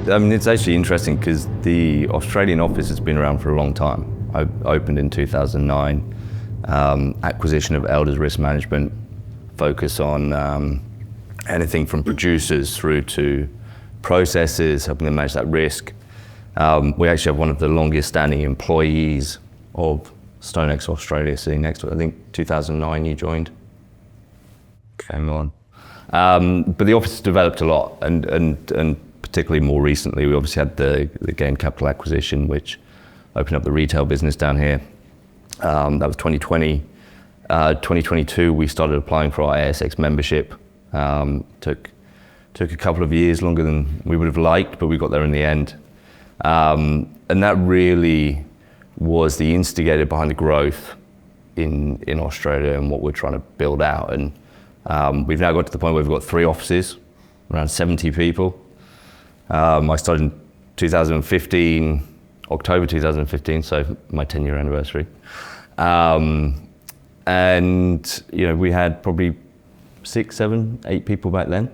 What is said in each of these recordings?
I mean, it's actually interesting because the Australian office has been around for a long time. I opened in 2009, acquisition of Elders Risk Management, focus on anything from producers through to processes, helping them manage that risk. We actually have one of the longest standing employees of StoneX Australia sitting next to it. I think 2009 you joined. Came on. But the office has developed a lot, and particularly more recently, we obviously had the Gain Capital acquisition, which opened up the retail business down here. That was 2020. 2022, we started applying for our ASX membership. Took a couple of years, longer than we would have liked, but we got there in the end. And that really was the instigator behind the growth in Australia and what we're trying to build out. And we've now got to the point where we've got 3 offices, around 70 people. I started in 2015, October 2015, so my 10-year anniversary. And we had probably 6, 7, 8 people back then.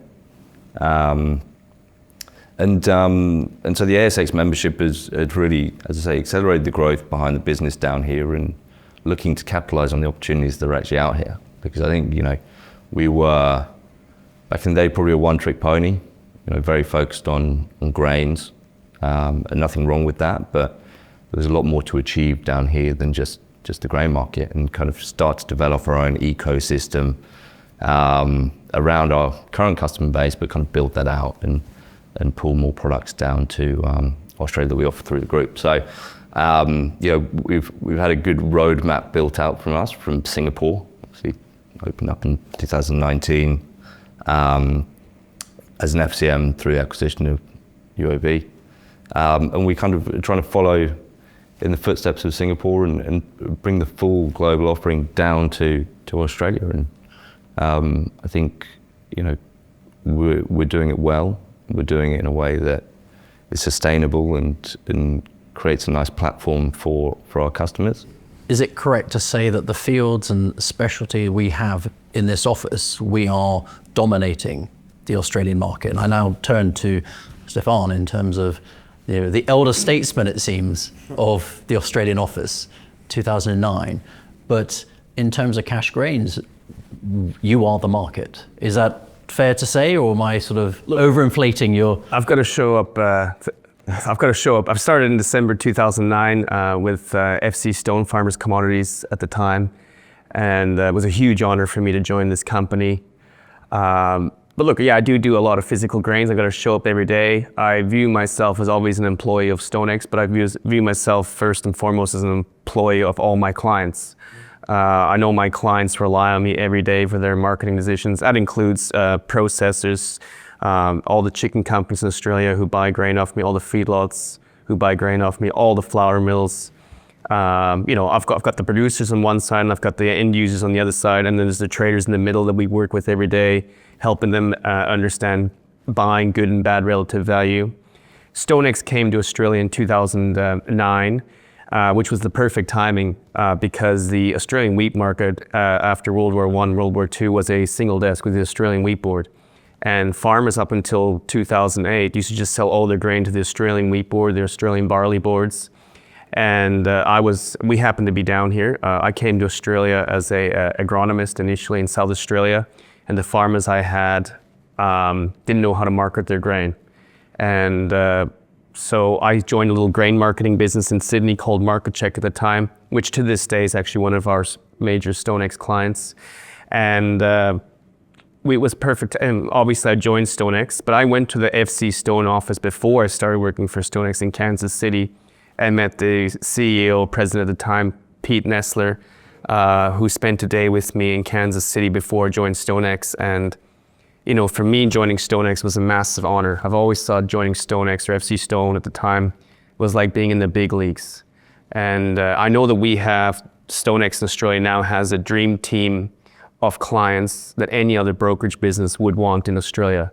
And so the ASX membership has really, as I say, accelerated the growth behind the business down here and looking to capitalize on the opportunities that are actually out here. Because I think, we were, back in the day, probably a one-trick pony, very focused on grains, and nothing wrong with that, but there's a lot more to achieve down here than just the grain market, and kind of start to develop our own ecosystem around our current customer base, but kind of build that out and pull more products down to Australia that we offer through the group. So, we've had a good roadmap built out from us from Singapore. Obviously, opened up in 2019 as an FCM through the acquisition of UOB, and we kind of are trying to follow in the footsteps of Singapore and bring the full global offering down to Australia. And I think we're doing it well. We're doing it in a way that is sustainable and creates a nice platform for our customers. Is it correct to say that the fields and specialty we have in this office, we are dominating the Australian market? And I now turn to Stefan in terms of the elder statesman, it seems, of the Australian office, 2009. But in terms of cash grains, you are the market. Is that fair to say, or am I sort of overinflating your... I've got to show up. I've started in December 2009 with FC Stone Farmers Commodities at the time, and it was a huge honor for me to join this company. But look, I do a lot of physical grains. I've got to show up every day. I view myself as always an employee of StoneX, but I view myself first and foremost as an employee of all my clients. I know my clients rely on me every day for their marketing decisions. That includes processors, all the chicken companies in Australia who buy grain off me, all the feedlots who buy grain off me, all the flour mills. I've got the producers on one side, and I've got the end users on the other side, and then there's the traders in the middle that we work with every day, helping them understand buying good and bad relative value. StoneX came to Australia in 2009, which was the perfect timing because the Australian wheat market after World War I, World War II was a single desk with the Australian Wheat Board. And farmers up until 2008 used to just sell all their grain to the Australian Wheat Board, the Australian barley boards. And we happened to be down here. I came to Australia as a agronomist initially in South Australia, and the farmers I had didn't know how to market their grain. And so I joined a little grain marketing business in Sydney called Market Check at the time, which to this day is actually one of our major StoneX clients. And it was perfect. And obviously I joined StoneX, but I went to the FC Stone office before I started working for StoneX in Kansas City. I met the CEO, president at the time, Pete Nestler, who spent a day with me in Kansas City before I joined StoneX. And for me, joining StoneX was a massive honor. I've always thought joining StoneX or FC Stone at the time was like being in the big leagues. And I know that StoneX in Australia now has a dream team of clients that any other brokerage business would want in Australia.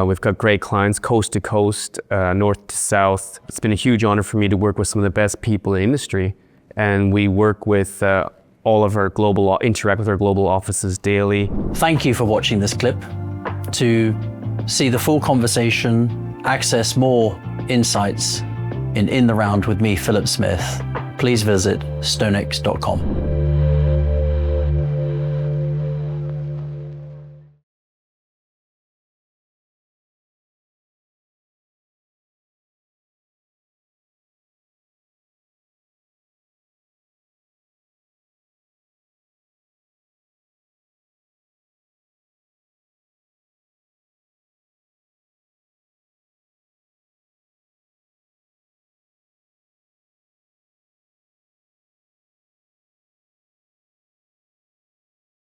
We've got great clients coast to coast, north to south. It's been a huge honor for me to work with some of the best people in the industry. And we work with interact with our global offices daily. Thank you for watching this clip. To see the full conversation access more insights in the Round with me, Philip Smith, please visit stonex.com.